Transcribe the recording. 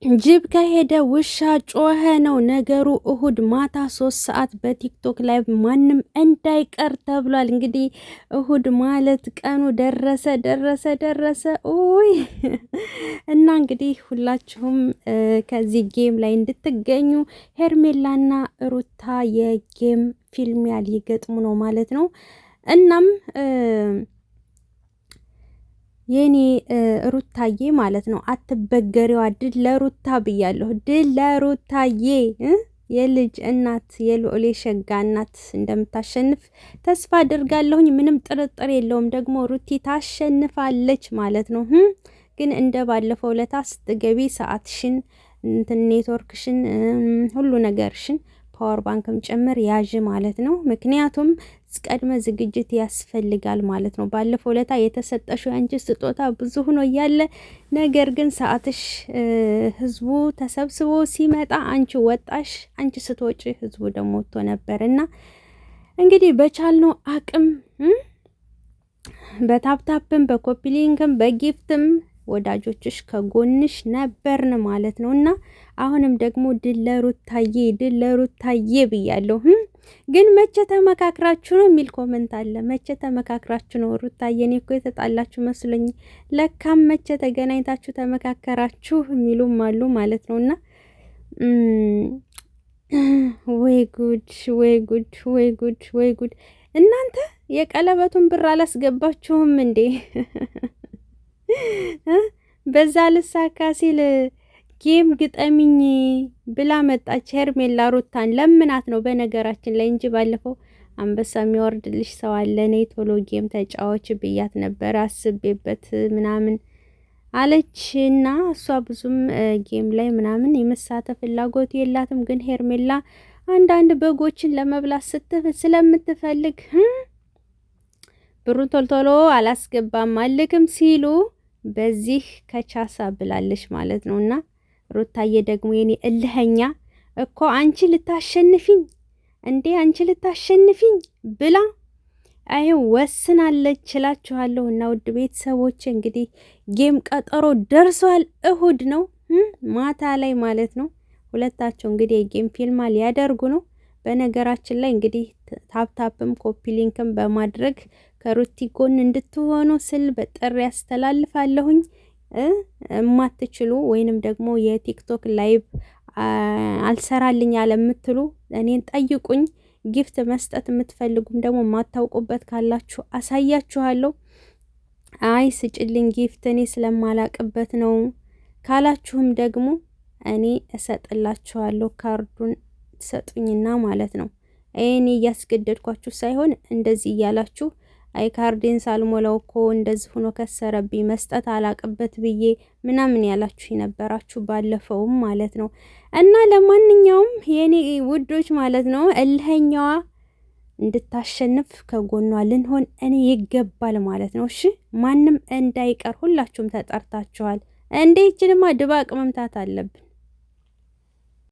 ጅብ ከሄደ ውሻ ጮኸ ነው ነገሩ። እሁድ ማታ 3 ሰዓት በቲክቶክ ላይ ማንም እንዳይቀር ተብሏል። እንግዲህ እሁድ ማለት ቀኑ ደረሰ ደረሰ ደረሰ። ኦይ እና እንግዲህ ሁላችሁም ከዚህ ጌም ላይ እንድትገኙ ሄርሜላና ሩታ የጌም ፊልሚያ ሊገጥሙ ነው ማለት ነው። እናም የኔ ሩታዬ ማለት ነው አትበገሬዋ ድል ለሩታ ብያለሁ። ድል ለሩታዬ የልጅ እናት የልዑል ሸጋ እናት እንደምታሸንፍ ተስፋ አድርጋለሁኝ። ምንም ጥርጥር የለውም። ደግሞ ሩቲ ታሸንፋለች ማለት ነው። ግን እንደ ባለፈው ለታ ስትገቢ ሰዓትሽን ኔትወርክሽን ሁሉ ነገርሽን ፓወር ባንክም ጭምር ያዥ ማለት ነው። ምክንያቱም ቀድመ ዝግጅት ያስፈልጋል ማለት ነው። ባለፈው ለታ የተሰጠሽው አንቺ ስጦታ ብዙ ሆኖ እያለ ነገር ግን ሰዓትሽ ህዝቡ ተሰብስቦ ሲመጣ አንቺ ወጣሽ። አንቺ ስትወጪ ህዝቡ ደግሞ ወጥቶ ነበርና እንግዲህ በቻልነው አቅም በታፕታፕም በኮፒሊንክም በጊፍትም ወዳጆችሽ ከጎንሽ ነበርን ማለት ነው። እና አሁንም ደግሞ ድል ለሩታዬ ብያለሁ። ግን መቼ ተመካክራችሁ ነው የሚል ኮመንት አለ። መቼ ተመካክራችሁ ነው? ሩታዬ እኔ እኮ የተጣላችሁ መስሎኝ፣ ለካም መቼ ተገናኝታችሁ ተመካከራችሁ የሚሉም አሉ ማለት ነው። እና ወይ ጉድ ወይ ጉድ ወይ ጉድ ወይ ጉድ! እናንተ የቀለበቱን ብር አላስገባችሁም እንዴ? በዛ ልሳካ ሲል ጌም ግጠሚኝ ብላ መጣች ሄርሜላ ሩታን ለምናት ነው በነገራችን ላይ እንጂ ባለፈው አንበሳ የሚወርድልሽ ሰው አለ ነይ ቶሎ ጌም ተጫዋች ብያት ነበር አስቤበት ምናምን አለችና እሷ ብዙም ጌም ላይ ምናምን የመሳተፍ ፍላጎት የላትም። ግን ሄርሜላ አንዳንድ በጎችን ለመብላት ስለምትፈልግ ብሩን ቶሎ አላስገባም አልክም ሲሉ በዚህ ከቻሳ ብላለች ማለት ነውና ሩታዬ ደግሞ የኔ እልህኛ እኮ አንቺ ልታሸንፊኝ እንዴ አንቺ ልታሸንፊኝ ብላ አይ ወስናለች እላችኋለሁ። እና ውድ ቤተሰቦች እንግዲህ ጌም ቀጠሮ ደርሷል። እሁድ ነው ማታ ላይ ማለት ነው። ሁለታቸው እንግዲህ የጌም ፊልማ ሊያደርጉ ነው። በነገራችን ላይ እንግዲህ ታፕታፕም ኮፒ ሊንክም በማድረግ ከሩቲ ጎን እንድትሆኑ ስል በጥሪ ያስተላልፋለሁኝ። የማትችሉ ወይንም ደግሞ የቲክቶክ ላይቭ አልሰራልኝ ያለ የምትሉ እኔን ጠይቁኝ። ጊፍት መስጠት የምትፈልጉም ደግሞ የማታውቁበት ካላችሁ አሳያችኋለሁ። አይ ስጭልኝ ጊፍት እኔ ስለማላቅበት ነው ካላችሁም ደግሞ እኔ እሰጥላችኋለሁ። ካርዱን ትሰጡኝና ማለት ነው። እኔ እያስገደድኳችሁ ሳይሆን እንደዚህ እያላችሁ አይ ካርዴን ሳልሞላው እኮ እንደዚህ ሆኖ ከሰረብኝ መስጠት አላቅበት ብዬ ምናምን ያላችሁ የነበራችሁ ባለፈውም ማለት ነው። እና ለማንኛውም የኔ ውዶች ማለት ነው እልህኛዋ እንድታሸንፍ ከጎኗ ልንሆን እኔ ይገባል ማለት ነው። እሺ ማንም እንዳይቀር ሁላችሁም ተጠርታችኋል። እንዴ ይችልማ ድባቅ መምታት አለብን።